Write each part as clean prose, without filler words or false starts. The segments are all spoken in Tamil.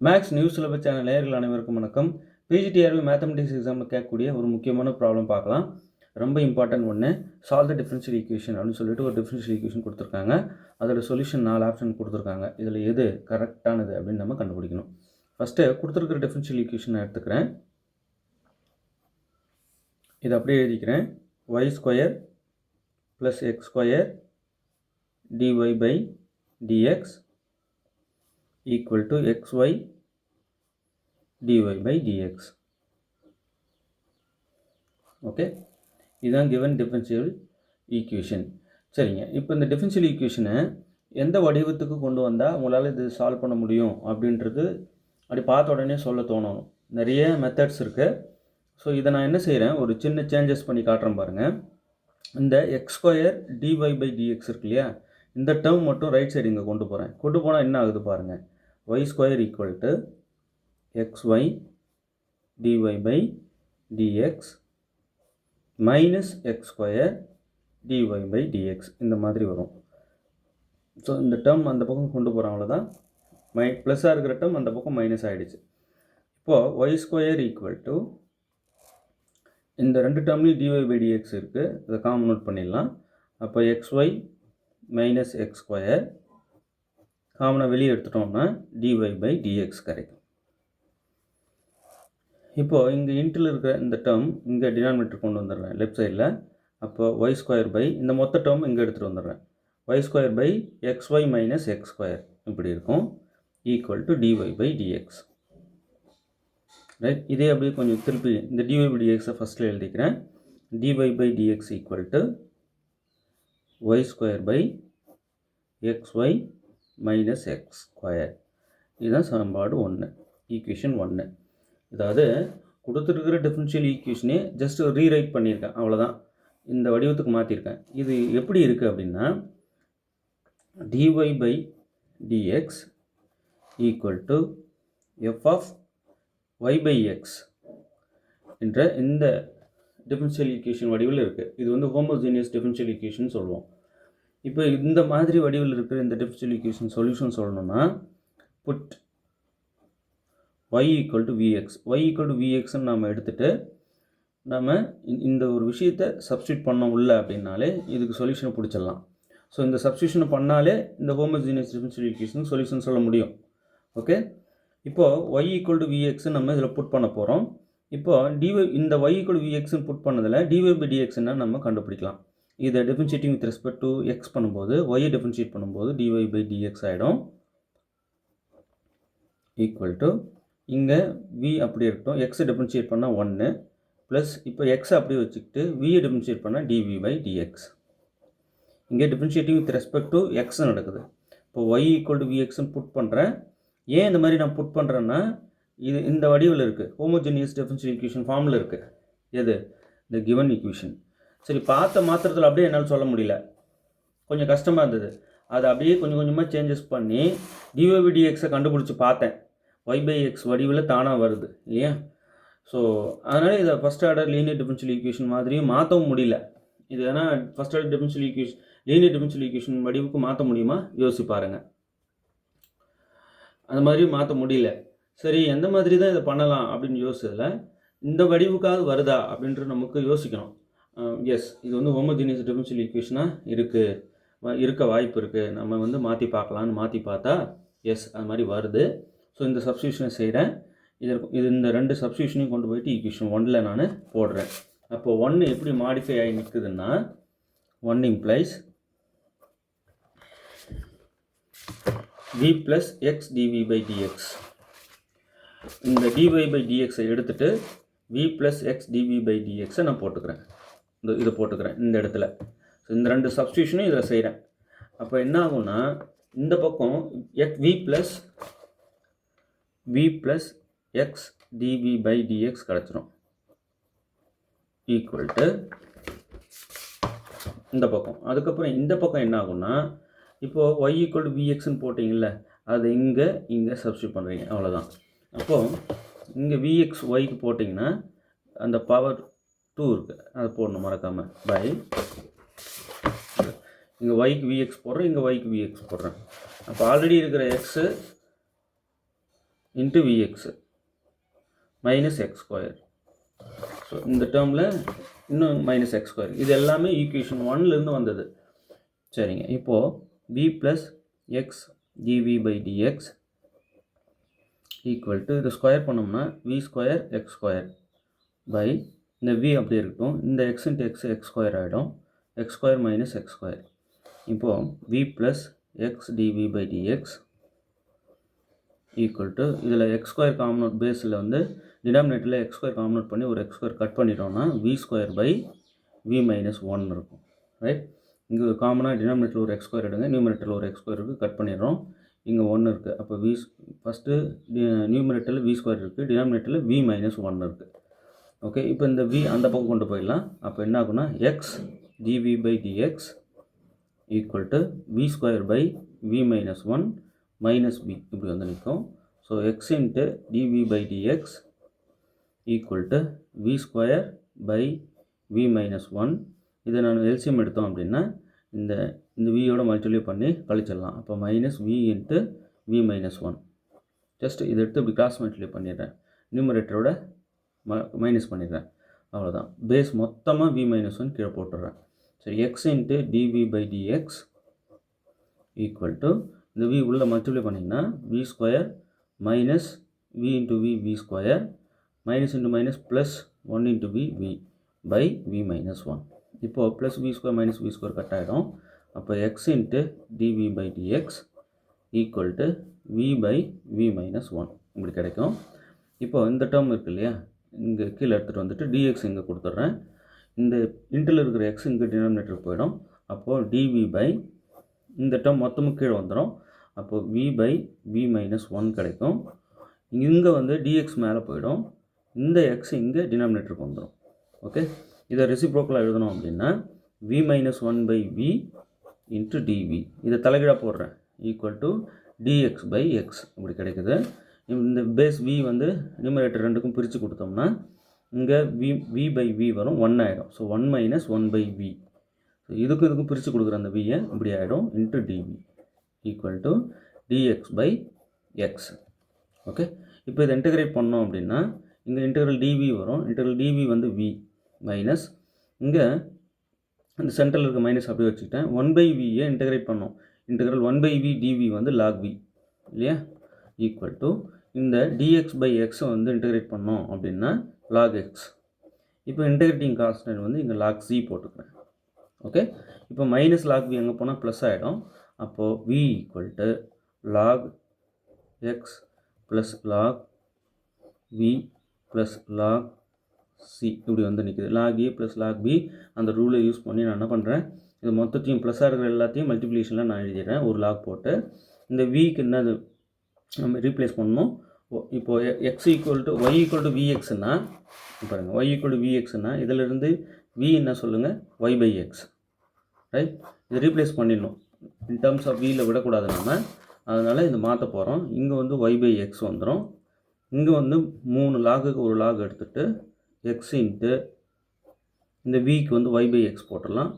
மேக்ஸ் நியூஸ் சிலபஸ் சேனல் நேயர்கள் அனைவருக்கும் வணக்கம். பிஜிடிஆர்பி மேத்தமெட்டிக்ஸ் எக்ஸாமில் கேட்கக்கூடிய ஒரு முக்கியமான ப்ராப்ளம் பார்க்கலாம். ரொம்ப இம்பார்ட்டன்ட் ஒன்று, சால்வ் த டிஃபரன்ஷியல் ஈக்குவேஷன் அப்படின்னு சொல்லிட்டு ஒரு டிஃபரன்ஷியல் ஈக்குவேஷன் கொடுத்துருக்காங்க. அதோட சொல்யூஷன் 4 ஆப்ஷன் கொடுத்துருக்காங்க. இதில் எது கரெக்டானது அப்படின்னு நம்ம கண்டுபிடிக்கணும். ஃபஸ்ட்டு கொடுத்துருக்கிற டிஃபரன்ஷியல் ஈக்குவேஷன் நான் எடுத்துக்கிறேன். இதை அப்படியே எழுதிக்கிறேன். Y square plus x square d y by d x equal to xy dy by dx. Okay, இதுதான் given differential equation. சரிங்க, இப்போ இந்த differential equation எந்த வடிவத்துக்கு கொண்டு வந்தால் உங்களால் இது சால்வ் பண்ண முடியும் அப்படின்றது அப்படி பார்த்த உடனே சொல்ல தோணணும். நிறைய மெத்தட்ஸ் இருக்குது. ஸோ இதை நான் என்ன செய்கிறேன், ஒரு சின்ன சேஞ்சஸ் பண்ணி காட்டுறேன் பாருங்கள். இந்த x square d y by d x இருக்கு இல்லையா, இந்த டேர்ம் மட்டும் ரைட் சைடு இங்கே கொண்டு போனால் என்ன ஆகுது பாருங்கள். y square equal to xy dy by dx minus x square dy by dx இந்த மாதிரி வரும். ஸோ இந்த டேர்ம் அந்த பக்கம் கொண்டு போகிறாங்கள தான் ப்ளஸ்ஸாக இருக்கிற டேர்ம் அந்த பக்கம் மைனஸ் ஆகிடுச்சு. இப்போது y square equal to இந்த ரெண்டு டேர்ம்லேயும் dy by dx இருக்குது, இதை காமன் நோட் பண்ணிடலாம். அப்போ xy மைனஸ் எக்ஸ் ஸ்கொயர் காமனாக வெளியே எடுத்துட்டோம்னா dy by dx கிடைக்கும். இப்போது இங்கே இன்ட்டில் இருக்கிற இந்த டேர்ம் இங்கே டினாமினேட்டர் கொண்டு வந்துடுறேன் லெஃப்ட் சைடில். அப்போ ஒய் ஸ்கொயர் பை இந்த மொத்த டேர்ம் இங்கே எடுத்துகிட்டு வந்துடுறேன். Y square by x y minus x square இப்படி இருக்கும், equal to dy by dx. Right, இதே அப்படியே கொஞ்சம் திருப்பி இந்த dy by dx ஃபஸ்ட்டில் எழுதிக்கிறேன். dy by dx equal to y square by xy minus x square. இதுதான் சமன்பாடு 1, ஈக்குவேஷன் 1. அதாவது கொடுத்துருக்கிற டிஃபரன்ஷியல் ஈக்குவேஷனே ஜஸ்ட் ரீரைட் பண்ணியிருக்கேன், அவ்வளோதான். இந்த வடிவத்துக்கு மாற்றிருக்கேன். இது எப்படி இருக்குது அப்படின்னா dy by dx equal to f of y by x என்ற இந்த டிஃபரன்ஷியல் ஈக்குவேஷன் வடிவில் இருக்குது. இது வந்து ஹோமோஜீனியஸ் டிஃபரன்ஷியல் ஈக்குவேஷன் சொல்லுவோம். இப்போ இந்த மாதிரி வடிவில் இருக்கிற இந்த டிஃபரன்ஷியல் ஈக்குவேஷன் சொல்யூஷன் சொல்லணும்னா put y equal to vx, y equal to vxன்னு நம்ம எடுத்துகிட்டு நம்ம இந்த ஒரு விஷயத்தை சப்ஸ்டியூட் பண்ண உள்ள அப்படின்னாலே இதுக்கு சொல்யூஷனை பிடிச்சிடலாம். ஸோ இந்த சப்ஸ்டியூஷனை பண்ணாலே இந்த ஹோமோஜீனியஸ் டிஃபரன்ஷியல் ஈக்குவேஷன் சொல்யூஷன் சொல்ல முடியும். ஓகே, இப்போது y ஈக்குவல் டு vx நம்ம இதில் புட் பண்ண போகிறோம். இப்போது dy இந்த y ஈக்குவல் டு vxன்னு புட் பண்ணதில் dy by dx நம்ம கண்டுபிடிக்கலாம். இதை differentiating with respect to X பண்ணும்போது ஒய்யை டிஃபரன்ஷியேட் பண்ணும்போது dy by dx ஆகிடும், ஈக்குவல் டு இங்கே v அப்படி இருக்கட்டும், எக்ஸை டிஃபரன்ஷியேட் பண்ணால் 1 ப்ளஸ் இப்போ எக்ஸை அப்படியே வச்சுக்கிட்டு வியை டிஃபரன்ஷியேட் பண்ணால் dv by dx. இங்கே differentiating with respect to X நடக்குது. இப்போ ஒய் ஈக்குவல் டு vxன்னு புட் பண்ணுறேன். ஏன் இந்த மாதிரி நான் புட் பண்ணுறேன்னா இது இந்த வடிவில் இருக்குது, ஹோமோஜீனியஸ் டிஃபரன்ஷியல் ஈக்குவேஷன் ஃபார்மில் இருக்குது. எது இந்த கிவன் ஈக்குவேஷன். சரி, பார்த்த மாத்திரத்தில் அப்படியே என்னால் சொல்ல முடியல, கொஞ்சம் கஷ்டமாக இருந்தது. அதை அப்படியே கொஞ்சம் கொஞ்சமாக சேஞ்சஸ் பண்ணி dy by dxஐ கண்டுபிடிச்சி பார்த்தேன். y by x வடிவில் தானாக வருது இல்லையா. ஸோ அதனால் இதை first order linear differential equation மாதிரியும் மாற்றவும் முடியல. இது ஏன்னா first order differential equation linear differential equation வடிவுக்கு மாற்ற முடியுமா யோசிச்சு பாருங்கள். அந்த மாதிரி மாற்ற முடியல. சரி, எந்த மாதிரி தான் இதை பண்ணலாம் அப்படின்னு யோசிச்சதில் இந்த வடிவுக்காவது வருதா அப்படின்ட்டு நமக்கு யோசிக்கணும். எஸ், இது வந்து ஹோமோஜீனியஸ் டிஃபரன்ஷியல் ஈக்குவேஷனாக இருக்க வாய்ப்பு இருக்குது. நம்ம வந்து மாற்றி பார்க்கலான்னு மாற்றி பார்த்தா எஸ் அது மாதிரி வருது. ஸோ இந்த சப்ஸ்டியூஷனை செய்கிறேன். இது இந்த ரெண்டு சப்ஸ்டியூஷனையும் கொண்டு போயிட்டு ஈக்குவேஷன் 1ல் நான் போடுறேன். அப்போ 1 எப்படி மாடிஃபை ஆகி நிற்குதுன்னா 1 implies v plus x TV by dx. இந்த dy by dxஐ எடுத்துகிட்டு v plus x TV by டிஎக்ஸை நான் போட்டுக்கிறேன். இதை போட்டுக்கிறேன் இந்த இடத்துல. ஸோ இந்த ரெண்டு சப்ஸ்டியூஷனும் இதில் செய்கிறேன். அப்போ என்ன ஆகும்னா இந்த பக்கம் v plus x TV by d x கிடச்சிரும், ஈக்குவல் டு இந்த பக்கம். அதுக்கப்புறம் இந்த பக்கம் என்ன ஆகும்னா இப்போது y ஈக்குவல் டு vxன்னு போட்டிங்கல்ல, அதை இங்கே சப்ஸ்டியூட் பண்ணுறீங்க, அவ்வளோதான். அப்போது இங்கே vx yக்கு போட்டிங்கன்னா அந்த பவர் 2 இருக்குது, அதை போடணும் மறக்காமல். பை இங்கே yக்கு vx போடுறேன், இங்கே yக்கு vx போடுறேன். அப்போ ஆல்ரெடி இருக்கிற x into VX minus x square. So இந்த டேர்மில் இன்னும் மைனஸ் எக்ஸ் ஸ்கொயர். இது எல்லாமே ஈக்குவேஷன் 1லேருந்து வந்தது. சரிங்க, இப்போது v plus x TV by dx equal to இதை ஸ்கொயர் பண்ணோம்னா v square x square by இந்த v அப்படியே இருக்கட்டும், இந்த x into x x square ஆகிடும், x square minus x square. இப்போது v plus x TV by dx equal to இதில் எக்ஸ் ஸ்கொயர் காமன் அவுட் பேஸில் வந்து டினாமினேட்டரில் எக்ஸ் ஸ்கொயர் காமன் அவுட் பண்ணி ஒரு எக்ஸ் ஸ்கொயர் கட் பண்ணிட்டோம்னா v square by v minus 1 இருக்கும். ரைட், இங்கே காமனாக டினாமினேட்டரில் ஒரு எக்ஸ் ஸ்கொயர் எடுங்க, நியூமரேட்டரில் ஒரு எக்ஸ் ஸ்கொயர் இருக்குது, கட் பண்ணிடுறோம். இங்கே 1 இருக்குது. அப்போ வி ஃபஸ்ட்டு நியூமரேட்டரில் வி ஸ்கொயர் இருக்குது, டினாமினேட்டரில் வி மைனஸ் 1 இருக்குது. ஓகே, இப்போ இந்த வி அந்த பக்கம் கொண்டு போயிடலாம். அப்போ என்ன ஆகுனா x TV by dx equal to v square by v minus 1 minus v இப்படி வந்து நிற்கும். So x into d v by dx equal to v square by v minus 1. இதை நான் எல்சிஎம் எடுத்தோம் அப்படின்னா இந்த வியோட மல்டிப்ளை பண்ணி கழிச்சிடலாம். அப்போ minus v into v minus 1. Just இதை எடுத்து இப்படி கிராஸ் மல்டிப்ளை பண்ணிடுறேன், நியூமரேட்டரோட மைனஸ் பண்ணிடுறேன், அவ்வளோதான். பேஸ் மொத்தமாக வி மைனஸ் 1 கீழே போட்டுடுறேன். சரி, x into d v by dx equal to இந்த வி உள்ள மல்டிப்ளை பண்ணிங்கன்னா v square minus v into v square minus into minus plus 1 into v by v minus 1. இப்போது plus v square minus v square cut ஆகிடும். அப்போ x into d v by dx equal to v by v minus 1 இப்படி கிடைக்கும். இப்போது இந்த டேர்ம் இருக்குது இல்லையா, இங்கே கீழே எடுத்துகிட்டு வந்துட்டு டிஎக்ஸ் இங்கே கொடுத்துட்றேன். இந்த இன்ட்டில் இருக்கிற எக்ஸ் இங்கே டினாமினேட்டருக்கு போயிடும். அப்போது டிவி பை இந்த டேர்ம் மொத்தமும் கீழே வந்துடும். அப்போது வி பை வி மைனஸ் 1 கிடைக்கும். இங்கே வந்து டிஎக்ஸ் மேலே போயிடும், இந்த எக்ஸ் இங்கே டினாமினேட்டருக்கு வந்துடும். ஓகே, இதை ரெசிப்ரோக்கலாக எழுதணும் அப்படின்னா v minus 1 by v into d v, இதை தலைகீழாக போடுறேன், equal to d x by x இப்படி கிடைக்குது. இந்த பேஸ் வி வந்து நியூமரேட்டர் ரெண்டுக்கும் பிரித்து கொடுத்தோம்னா இங்கே வி பை வி வரும், 1 ஆகிடும். So 1 minus 1 by v, so இதுக்கும் பிரித்து கொடுக்குற அந்த வியை இப்படி ஆகிடும், into d v equal to d x by x. Okay, இப்போ இதை இன்டகிரேட் பண்ணோம் அப்படின்னா இங்கே இன்டெக்ரல் டிவி வரும். இன்டெக்ரல் டிவி வந்து வி மைனஸ் இங்கே இந்த சென்டரில் இருக்க மைனஸ் அப்படியே வச்சுக்கிட்டேன். 1 பை வியை இன்டெகிரேட் பண்ணோம். இன்டெக்ரல் 1 பை வி டிவி வந்து லாக் வி இல்லையா, ஈக்குவல் டு இந்த டிஎக்ஸ் பை எக்ஸை வந்து இன்டெகிரேட் பண்ணோம் அப்படின்னா லாக் எக்ஸ். இப்போ இன்டெகிரேட்டிங் கான்ஸ்டன்ட் வந்து இங்கே லாக் சி போட்டுக்கிறேன். ஓகே, இப்போ மைனஸ் லாக் வி அங்கே போனால் ப்ளஸ் ஆகிடும். அப்போது v equal to log x plus log v plus log c இப்படி வந்து நிற்குது. Log a plus log b அந்த ரூலை யூஸ் பண்ணி நான் என்ன பண்ணுறேன், இது மொத்தத்தையும் ப்ளஸ்ஸாக இருக்கிற எல்லாத்தையும் மல்டிப்ளிகேஷனில் நான் எழுதிடுறேன். ஒரு லாக் போட்டு இந்த விக்கு என்னது நம்ம ரீப்ளேஸ் பண்ணணும். இப்போது x equal to y equal to விஎக்ஸ்னா பாருங்கள், ஒய் ஈக்குவல் டு விஎக்ஸ்னா இதிலிருந்து வி என்ன சொல்லுங்கள், ஒய் பை எக்ஸ். ரைட், இதை ரீப்ளேஸ் பண்ணிடணும். இன் டேர்ம்ஸ் ஆஃப் வியில் விடக்கூடாது நம்ம, அதனால் இந்த மாற்ற போகிறோம். இங்கே வந்து ஒய் பை எக்ஸ் வந்துடும். இங்கே வந்து 3 லாகுக்கு ஒரு லாக் எடுத்துகிட்டு எக்ஸ் இன்ட்டு இந்த விக்கு வந்து ஒய் பை எக்ஸ் போட்டுடலாம்,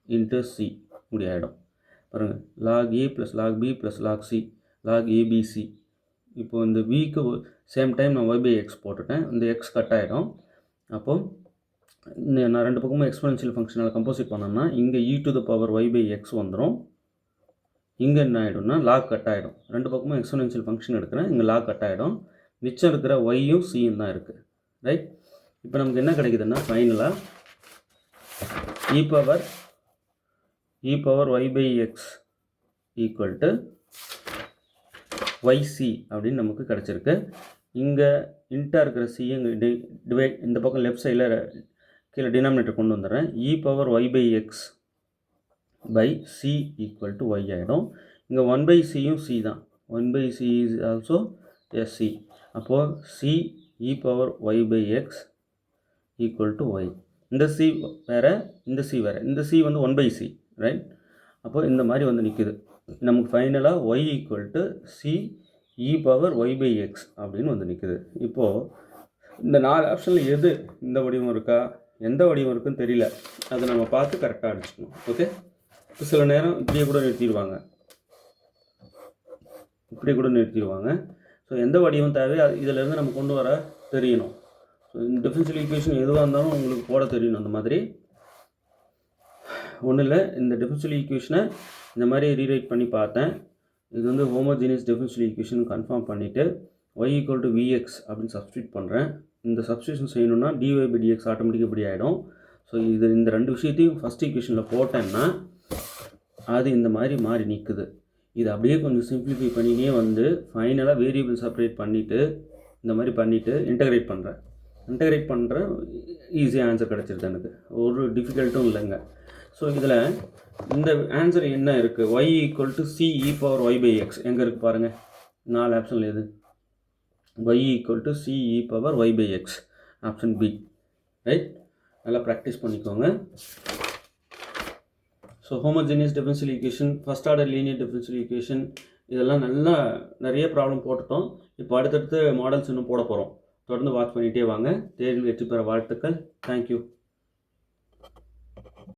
இன்ட்டு சி இப்படி ஆகிடும். பாருங்கள், log a plus log b plus log c log ABC. இப்போது இந்த விக்கு சேம் டைம் நான் ஒய் பை எக்ஸ் போட்டுட்டேன், இந்த எக்ஸ் கட் ஆகிடும். அப்போது நான் ரெண்டு பக்கமும் எக்ஸ்பொனென்ஷியல் ஃபங்க்ஷனால் கம்போசிட் பண்ணோம்னா இங்கே e to the power y by x வந்துடும். இங்கே என்ன ஆகிடும்னா லாக் கட் ஆகிடும். ரெண்டு பக்கமும் எக்ஸ்பொனென்ஷியல் ஃபங்க்ஷன் எடுக்கிறேன், இங்கே லாக் கட் ஆகிடும். மிச்சம் இருக்கிற ஒய்யும் சியும் தான் இருக்குது. ரைட், இப்போ நமக்கு என்ன கிடைக்குதுன்னா ஃபைனலாக e power y by x equal to y c அப்படின்னு நமக்கு கிடச்சிருக்கு. இங்கே இன்ட்டாக இருக்கிற சியை இங்கே டிவைட் இந்த பக்கம் லெஃப்ட் சைடில் கீழே டினாமினேட்டர் கொண்டு வந்துடுறேன். E power y by x by c equal to y ஆகிடும். இங்கே 1 பை சியும் சி தான், 1 by c is also SC. அப்போது c e power y by x equal to y. இந்த சி வேறு, இந்த சி வேறு, இந்த சி வந்து 1 பை சி. ரைட், அப்போது இந்த மாதிரி வந்து நிற்குது. நமக்கு ஃபைனலாக y equal to c e power y by x அப்படின்னு வந்து நிற்குது. இப்போது இந்த 4 ஆப்ஷனில் எது இந்த வடிவம் இருக்கா, எந்த வடிவம் இருக்குன்னு தெரியல, அதை நம்ம பார்த்து கரெக்டாக அடிச்சுக்கணும். ஓகே, இப்போ சில நேரம் இப்படியே கூட நிறுத்திடுவாங்க, ஸோ எந்த வடிவம் தேவையோ இதிலேருந்து நம்ம கொண்டு வர தெரியணும். ஸோ இந்த டிஃபரன்ஷியல் ஈக்குவேஷன் எதுவாக இருந்தாலும் உங்களுக்கு போட தெரியணும். அந்த மாதிரி ஒன்றும் இல்லை, இந்த டிஃபரன்ஷியல் ஈக்குவேஷனை இந்த மாதிரி ரீரைட் பண்ணி பார்த்தேன். இது வந்து ஹோமோஜீனியஸ் டிஃபரன்ஷியல் ஈக்குவேஷன் கன்ஃபார்ம் பண்ணிவிட்டு y ஈக்குவல் டு vx அப்படின்னு சப்ஸ்டியூட் பண்ணுறேன். இந்த சப்ஸ்டியூஷன் செய்யணும்னா dy by dx ஆட்டோமேட்டிக்காக இப்படி ஆகிடும். ஸோ இந்த ரெண்டு விஷயத்தையும் ஃபஸ்ட் ஈக்குவேஷனில் போட்டேன்னா அது இந்த மாதிரி மாறி நிற்குது. இது அப்படியே கொஞ்சம் சிம்பிளிஃபை பண்ணினே வந்து ஃபைனலாக வேரியபிள் செப்பரேட் பண்ணிவிட்டு இந்த மாதிரி பண்ணிவிட்டு இன்டகிரேட் பண்ணுறேன். ஈஸியாக ஆன்சர் கிடச்சிருது, எனக்கு ஒரு டிஃபிகல்ட்டும் இல்லைங்க. ஸோ இதில் இந்த ஆன்சர் என்ன இருக்குது, y equal to c e power y by x எங்கே இருக்குது பாருங்கள். 4 ஆப்ஷனில் எது? y equal to c e power y by x, option B. Right, நல்லா ப்ராக்டிஸ் பண்ணிக்கோங்க. So homogeneous differential equation, first order linear differential equation, இதெல்லாம் நல்லா நிறைய ப்ராப்ளம் போட்டுட்டோம். இப்போ அடுத்தடுத்து மாடல்ஸ் இன்னும் போட போகிறோம். தொடர்ந்து வாட்ச் பண்ணிகிட்டே வாங்க. தேர்வில் வெற்றி பெற வாழ்த்துக்கள். தேங்க்யூ.